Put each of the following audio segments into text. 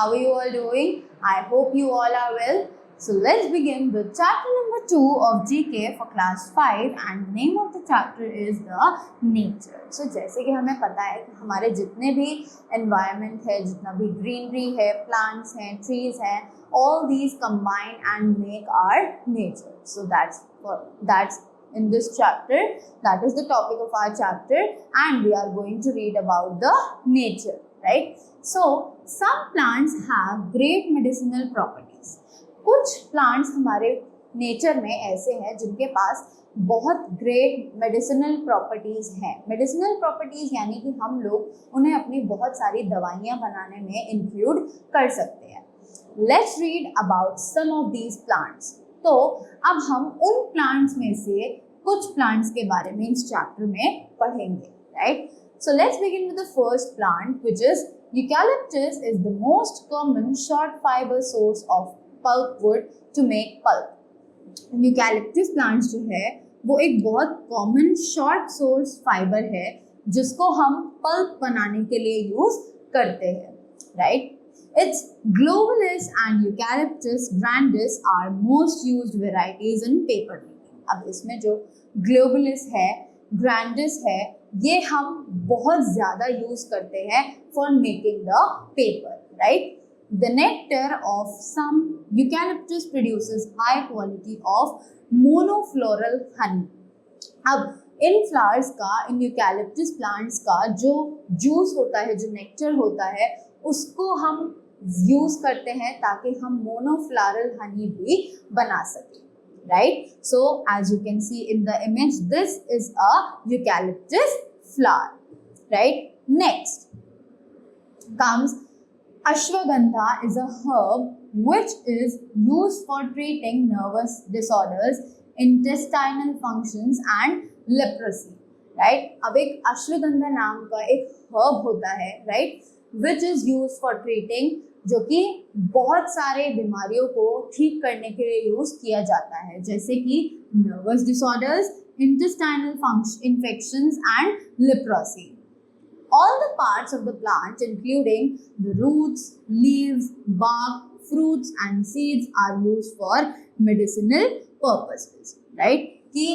How are you all doing? I hope you all are well. So let's begin with chapter number 2 of GK for class 5 and the name of the chapter is the nature. So जैसे कि हमें पता है कि हमारे जितने भी environment है, जितना भी greenery है, plants हैं, trees हैं, all these combine and make our nature. So that's in this chapter, that is the topic of our chapter, and we are going to read about the nature, right? So some plants have great medicinal properties. कुछ plants हमारे nature में ऐसे हैं जिनके पास बहुत great medicinal properties हैं. Medicinal properties यानी कि हम लोग उन्हें अपनी बहुत सारी दवाइयाँ बनाने में include कर सकते हैं. Let's read about some of these plants. तो अब हम उन plants में से कुछ plants के बारे में इस chapter में पढ़ेंगे, right? So let's begin with the first plant, which is eucalyptus. Is the most common short fiber source of pulpwood to make pulp. Eucalyptus plants जो है वो एक बहुत common short source fiber है जिसको हम pulp बनाने के लिए use करते हैं, right? Its globulus and eucalyptus grandis are most used varieties in paper making. अब इसमें जो globulus है, grandis है, ये हम बहुत ज़्यादा यूज करते हैं for making the paper, right? The nectar of some eucalyptus produces high quality of monofloral honey. अब इन फ्लावर्स का, इन यूकैलिप्टस प्लांट्स का जो जूस होता है, जो नेक्टर होता है, उसको हम यूज करते हैं ताकि हम मोनोफ्लोरल हनी भी बना सकें, right? So as you can see in the image, this is a eucalyptus flower, right? Next comes ashwagandha. Is a herb which is used for treating nervous disorders, intestinal functions and leprosy, right? अब एक अश्वगंधा नाम का एक herb होता है, right? Which is used for treating, जो कि बहुत सारे बीमारियों को ठीक करने के लिए यूज किया जाता है, जैसे कि nervous disorders, intestinal infections and leprosy. All the parts of the plant, including the roots, leaves, bark, fruits and seeds, are used for medicinal purposes, right? कि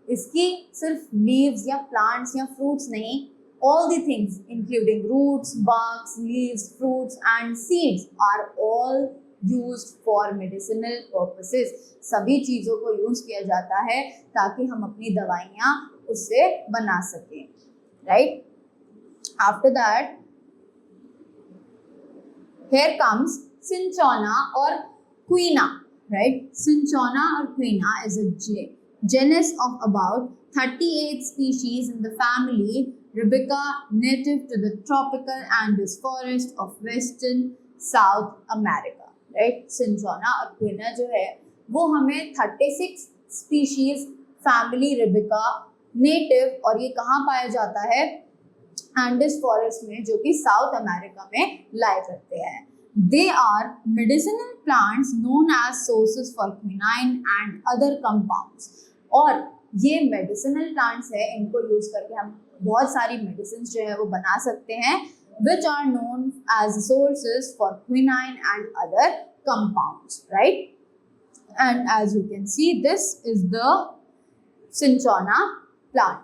इसकी सिर्फ leaves या plants या fruits नहीं, all the things including roots, barks, leaves, fruits and seeds are all used for medicinal purposes. सभी चीज़ों को use किया जाता है ताकि हम अपनी दवाइयाँ उससे बना सकें, right? After that, here comes cinchona or quina, right? Cinchona or quina is a genus of about 38 species in the family Rubica, native to the tropical Andes forest of western South America, right? Cinchona और quina जो है वो हमें 36 species family Rubica native, और ये कहाँ पाया जाता है? Andes forest में, जो कि साउथ अमेरिका में लाई करते हैं. They are medicinal plants known as sources for quinine and other compounds. और ये medicinal plants है, इनको यूज करके हम बहुत सारी medicines जो है वो बना सकते हैं, which are known as sources for quinine and other compounds, right? And as you can see, this is the cinchona plant.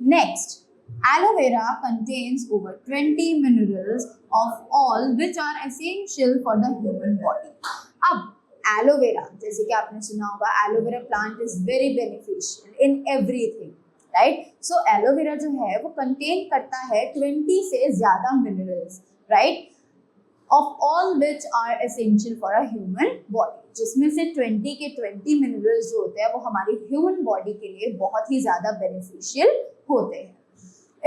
Next, aloe vera contains over 20 minerals of all which are essential for the human body. अब aloe vera, जैसे कि आपने सुना होगा, aloe vera plant is very beneficial in everything, right? So aloe vera जो है वो contain करता है 20 से ज़्यादा minerals, right? Of all which are essential for a human body, जिसमें से 20 के 20 minerals जो होते हैं वो हमारी human body के लिए बहुत ही ज़्यादा beneficial होते हैं.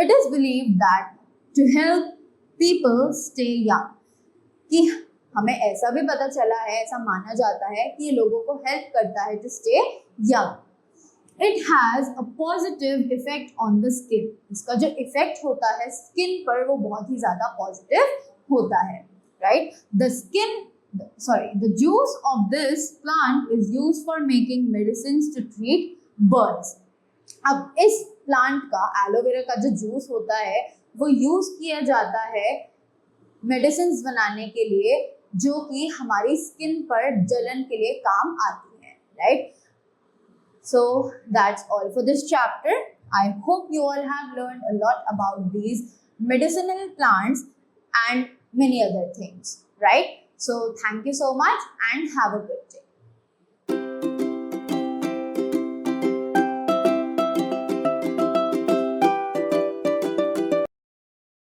It is believed that to help people stay young, कि हमें ऐसा भी पता चला है, ऐसा माना जाता है कि ये लोगों को हेल्प करता है to stay young. It has a positive effect on the skin. इसका जो इफेक्ट होता है स्किन पर वो बहुत ही ज़्यादा पॉजिटिव होता है, right? The juice of this plant is used for making medicines to treat burns. अब इस प्लांट का, एलोवेरा का जो जूस होता है वो यूज किया जाता है मेडिसिन्स बनाने के लिए जो कि हमारी स्किन पर जलन के लिए काम आती है, right? So that's all for this chapter. I hope you all have learned a lot about these medicinal plants and many other things, right? So thank you so much and have a good day.